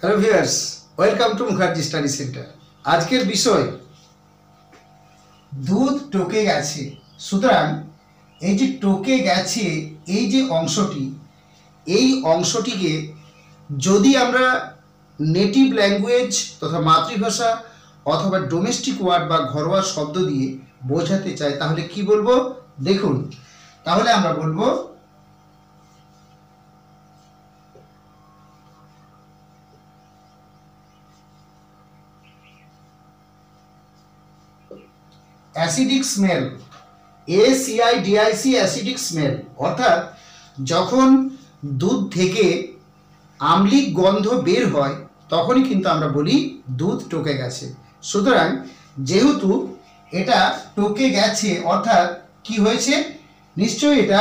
Hello viewers, welcome to Mukherjee study centre. আজকের বিষয় দুধ টকে গেছে। সুতরাং এই যে টকে গেছে এই যে অংশটি, এই অংশটিকে যদি আমরা নেটিভ ল্যাঙ্গুয়েজ তথা মাতৃভাষা অথবা ডোমেস্টিক ওয়ার্ড বা ঘরোয়া শব্দ দিয়ে বোঝাতে চাই তাহলে কি বলবো দেখুন। তাহলে আমরা বলবো acidic smell, ACIDIC acidic smell, অর্থাৎ যখন দুধ থেকে আম্লিক গন্ধ বের হয় তখনই কিন্তু আমরা বলি দুধ টকে গেছে। সুতরাং যেহেতু এটা টকে গেছে অর্থাৎ কি হয়েছে, নিশ্চয়ই এটা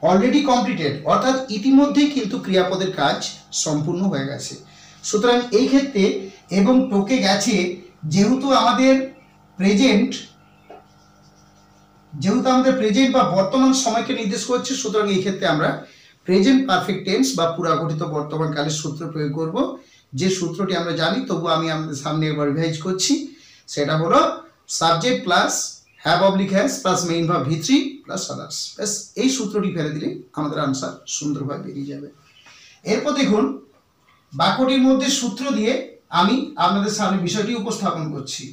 অলরেডি কমপ্লিটেড, অর্থাৎ ইতিমধ্যেই কিন্তু ক্রিয়াপদের কাজ সম্পূর্ণ হয়ে গেছে। সুতরাং এই ক্ষেত্রে এবং টকে গেছে যেহেতু আমাদের প্রেজেন্ট বা বর্তমান সময়কে নির্দেশ করছে, সুতরাং এই ক্ষেত্রে আমরা প্রেজেন্ট পারফেক্ট টেন্স বা পুরাগঠিত বর্তমান কালের সূত্র প্রয়োগ করব। যে সূত্রটি আমরা জানি তবু আমি আমাদের সামনে একবার রিভাইজ করছি। সেটা হলো subject plus have oblique has plus main verb V3 plus others. ব্যাস এই সূত্রটি ফেলে দিলে আমাদের আনসার সুন্দরভাবে বেরিয়ে যাবে। এরপর দেখুন বাক্যটির মধ্যে সূত্র দিয়ে আমি আপনাদের সামনে বিষয়টি উপস্থাপন করছি।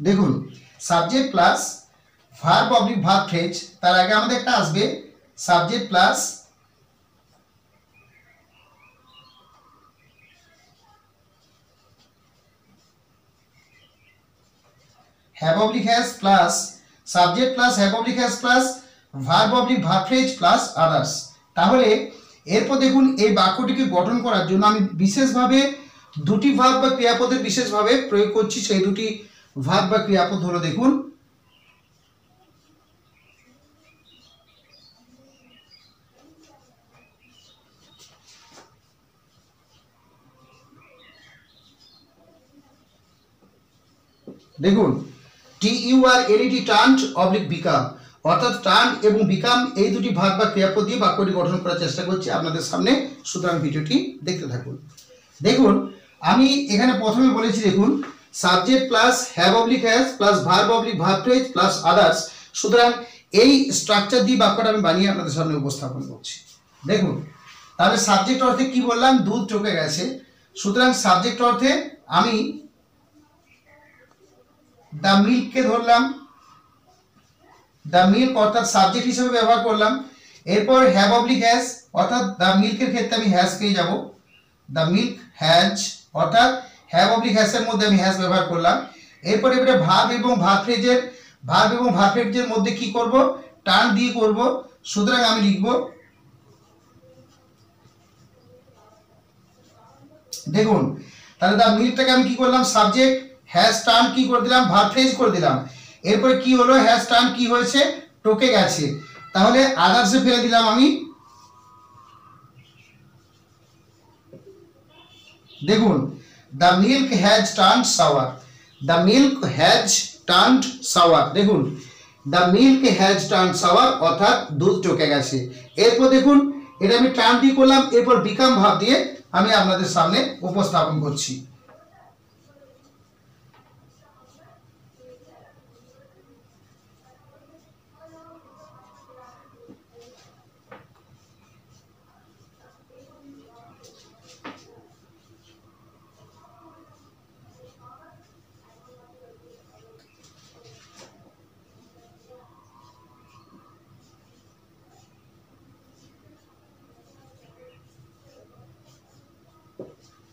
দেখুন subject plus verb oblique verb phrase, তার আগে আমাদের একটা আসবে subject plus have oblique has plus subject plus have oblique has plus verb oblique verb phrase plus others. তাহলে এরপর দেখুন এই বাক্যটিকে গঠন করার জন্য আমি বিশেষভাবে দুটি ভার্ব বা ক্রিয়াপদের বিশেষভাবে প্রয়োগ করছি। সেই দুটি ভার্ব বা ক্রিয়াপদ হলো দেখুন TURNED টার্নড অবলিক বিকাম, অর্থাৎ টার্ন এবং বিকাম এই দুটি ভার্ব বা ক্রিয়াপদ দিয়ে বাক্যটি গঠন করার চেষ্টা করছি আপনাদের সামনে। সুতরাং ভিডিওটি দেখতে থাকুন। দেখুন আমি এখানে প্রথমে বলেছি দেখুন subject plus have oblique has plus verb oblique verb phrase plus others. সুতরাং এই স্ট্রাকচার দিয়ে বাক্যটা আমি বানিয়ে আপনাদের সামনে উপস্থাপন করছি। দেখুন তাহলে সাবজেক্ট অর্থে কি বললাম, দুধ টকে গেছে। সুতরাং সাবজেক্ট অর্থে আমি দ্য মিল্ককে ধরলাম, দ্য মিল্ক অর্থাৎ সাবজেক্ট হিসেবে ব্যবহার করলাম। এরপর হ্যাভ অবলিক হ্যাজ অর্থাৎ দ্য মিল্কের ক্ষেত্রে আমি হ্যাজ পেয়ে যাব, দ্য মিল্ক হ্যাজ অর্থাৎ হ্যাভ অবলিক হ্যাজের মধ্যে আমি হ্যাজ ব্যবহার করলাম। এরপরে ভার্ব এবং ভার্ব ফ্রেজের মধ্যে কি করব, টার্ন দিয়ে করব। সুতরাং আমি লিখব দেখুন তাহলে দ্য মিল্কটাকে আমি কি করলাম, সাবজেক্ট হ্যাজ টার্ন কি করে দিলাম, ভার্ব ফ্রেজ করে দিলাম। এরপরে কি হলো, হ্যাজ টার্ন কি হয়েছে, টকে গেছে। তাহলে আদার্সে ফেলে দিলাম আমি। দেখুন the milk has turned sour, the milk has turned sour. দেখুন the milk has turned sour অর্থাৎ দুধ টকে গেছে। এরপর দেখুন এটা আমি টার্ন দিয়ে করলাম, এরপর বিকাম ভাব দিয়ে আমি আপনাদের সামনে উপস্থাপন করছি।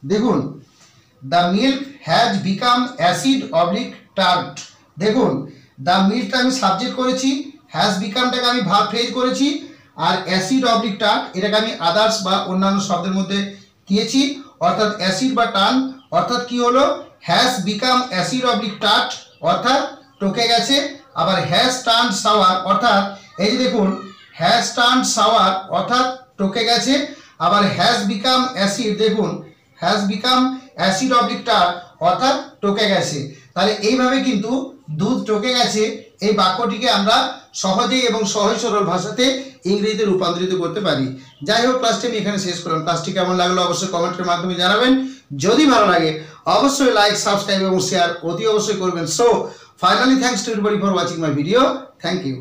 দেখুন the milk has become acid oblique tart. দেখুন দ্য মিল্কটা আমি সাবজেক্ট করেছি, হ্যাজ বিকামটাকে আমি ভার্ব ফ্রেজ করেছি, আর অ্যাসিড অবলিক টার্ট এটাকে আমি আদার্স বা অন্যান্য শব্দের মধ্যে দিয়েছি, অর্থাৎ অ্যাসিড বা টার্ন অর্থাৎ কি হলো, has become acid oblique tart অর্থাৎ টকে গেছে। আবার হ্যাজ টার্ন সাওয়ার অর্থাৎ এই যে দেখুন হ্যাজ টার্ন সাওয়ার অর্থাৎ টকে গেছে। আবার হ্যাজ বিকাম অ্যাসিড, দেখুন has become acid oblique tart অর্থাৎ টকে গেছে। তাহলে এইভাবে কিন্তু দুধ টকে গেছে এই বাক্যটিকে আমরা সহজেই এবং সহজ সরল ভাষাতে ইংরেজিতে রূপান্তরিত করতে পারি। যাই হোক, ক্লাসটি আমি এখানে শেষ করলাম। ক্লাসটি কেমন লাগলো অবশ্যই কমেন্টের মাধ্যমে জানাবেন। যদি ভালো লাগে অবশ্যই লাইক, সাবস্ক্রাইব এবং শেয়ার অতি অবশ্যই করবেন। So finally thanks to everybody for watching my video. Thank you.